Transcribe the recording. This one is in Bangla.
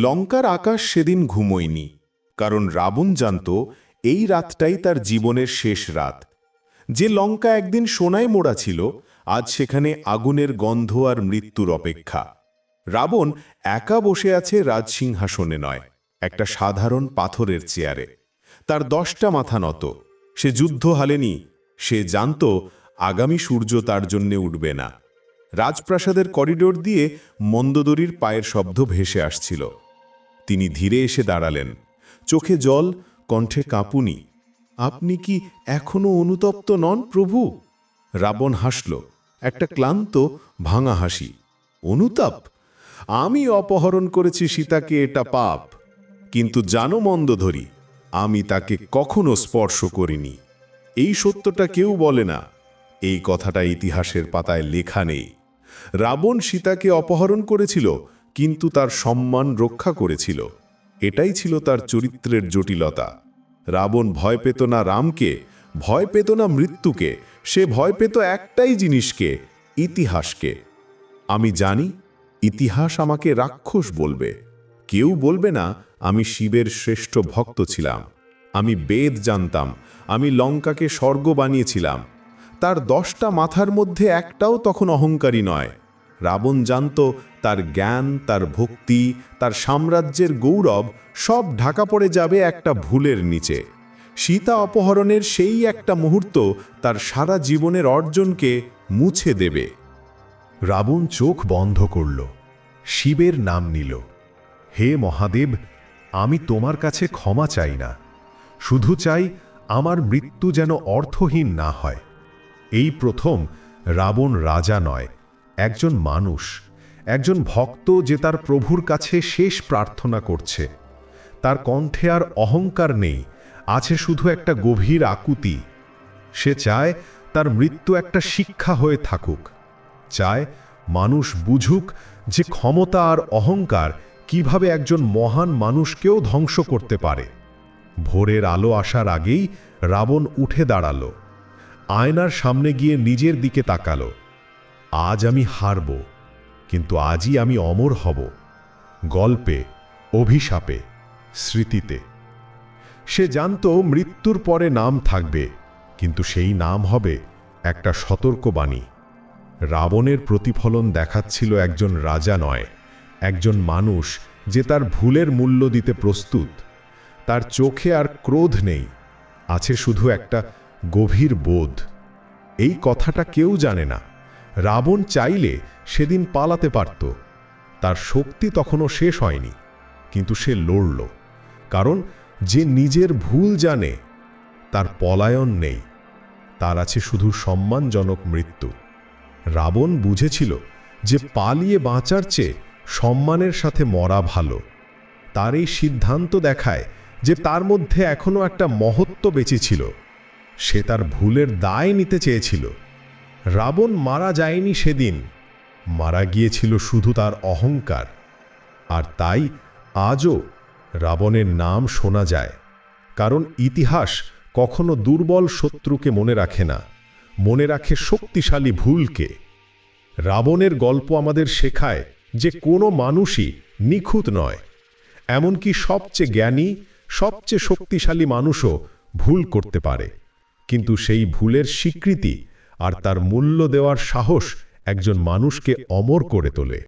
লঙ্কার আকাশ সেদিন ঘুমোয়নি, কারণ রাবণ জানত এই রাতটাই তার জীবনের শেষ রাত। যে লঙ্কা একদিন সোনায় মোড়া ছিল, আজ সেখানে আগুনের গন্ধ আর মৃত্যুর অপেক্ষা। রাবণ একা বসে আছে রাজসিংহাসনে নয়, একটা সাধারণ পাথরের চেয়ারে। তার 10টা মাথা নত। সে যুদ্ধ হালেনি। সে জানত আগামী সূর্য তার জন্যে উঠবে না। রাজপ্রাসাদের করিডোর দিয়ে মন্দোদরীর পায়ের শব্দ ভেসে আসছিল। তিনি ধীরে এসে দাঁড়ালেন, চোখে জল, কণ্ঠে কাঁপুনি। আপনি কি এখনো অনুতপ্ত নন প্রভু? রাবণ হাসল, একটা ক্লান্ত ভাঙা হাসি। অনুতাপ? আমি অপহরণ করেছি সীতাকে, এটা পাপ। কিন্তু জানো মন্দোদরী, আমি তাকে কখনো স্পর্শ করিনি। এই সত্যটা কেউ বলে না। এই কথাটা ইতিহাসের পাতায় লেখা নেই। রাবণ সীতাকে অপহরণ করেছিল, কিন্তু তার সম্মান রক্ষা করেছিল। এটাই ছিল তার চরিত্রের জটিলতা। রাবণ ভয় পেত না রামকে, ভয় পেত না মৃত্যুকে। সে ভয় পেত একটাই জিনিসকে, ইতিহাসকে। আমি জানি ইতিহাস আমাকে রাক্ষস বলবে। কেউ বলবে না আমি শিবের শ্রেষ্ঠ ভক্ত ছিলাম। আমি বেদ জানতাম, আমি লঙ্কাকে স্বর্গ বানিয়েছিলাম। তার 10টা মাথার মধ্যে একটাও তখন অহংকারী নয়। রাবণ জানত তার জ্ঞান, তার ভক্তি, তার সাম্রাজ্যের গৌরব সব ঢাকা পড়ে যাবে একটা ভুলের নিচে। সীতা অপহরণের সেই একটা মুহূর্ত তার সারা জীবনের অর্জনকে মুছে দেবে। রাবণ চোখ বন্ধ করল, শিবের নাম নিল। হে মহাদেব, আমি তোমার কাছে ক্ষমা চাই না। শুধু চাই আমার মৃত্যু যেন অর্থহীন না হয়। এই প্রথম রাবণ রাজা নয়, একজন মানুষ, একজন ভক্ত যে তার প্রভুর কাছে শেষ প্রার্থনা করছে। তার কণ্ঠে আর অহংকার নেই, আছে শুধু একটা গভীর আকুতি। সে চায় তার মৃত্যু একটা শিক্ষা হয়ে থাকুক। চায় মানুষ বুঝুক যে ক্ষমতা আর অহংকার কিভাবে একজন মহান মানুষকেও ধ্বংস করতে পারে। ভোরের আলো আসার আগেই রাবণ উঠে দাঁড়ালো। আয়নার সামনে গিয়ে নিজের দিকে তাকালো। আজ আমি হারব, কিন্তু আজই আমি অমর হব। গল্পে, অভিশাপে, স্মৃতিতে। সে জানত মৃত্যুর পরে নাম থাকবে, কিন্তু সেই নাম হবে একটা সতর্কবাণী। রাবণের প্রতিফলন দেখাচ্ছিল একজন রাজা নয়, একজন মানুষ যে তার ভুলের মূল্য দিতে প্রস্তুত। তার চোখে আর ক্রোধ নেই, আছে শুধু একটা গভীর বোধ। এই কথাটা কেউ জানে না। রাবণ চাইলে সেদিন পালাতে পারত। তার শক্তি তখনও শেষ হয়নি, কিন্তু সে লড়ল। কারণ যে নিজের ভুল জানে, তার পলায়ন নেই, তার আছে শুধু সম্মানজনক মৃত্যু। রাবণ বুঝেছিল যে পালিয়ে বাঁচার চেয়ে সম্মানের সাথে মরা ভালো। তার এই সিদ্ধান্ত দেখায় যে তার মধ্যে এখনো একটা মহত্ব বেঁচে ছিল। সে তার ভুলের দায় নিতে চেয়েছিল। রাবণ মারা যায়নি সেদিন, মারা গিয়েছিল শুধু তার অহংকার। আর তাই আজও রাবণের নাম শোনা যায়, কারণ ইতিহাস কখনো দুর্বল শত্রুকে মনে রাখে না, মনে রাখে শক্তিশালী ভুলকে। রাবণের গল্প আমাদের শেখায় যে কোনো মানুষই নিখুঁত নয়। এমনকি সবচেয়ে জ্ঞানী, সবচেয়ে শক্তিশালী মানুষও ভুল করতে পারে, কিন্তু সেই ভুলের স্বীকৃতি আর তার মূল্য দেওয়ার সাহস একজন মানুষকে অমর করে তোলে।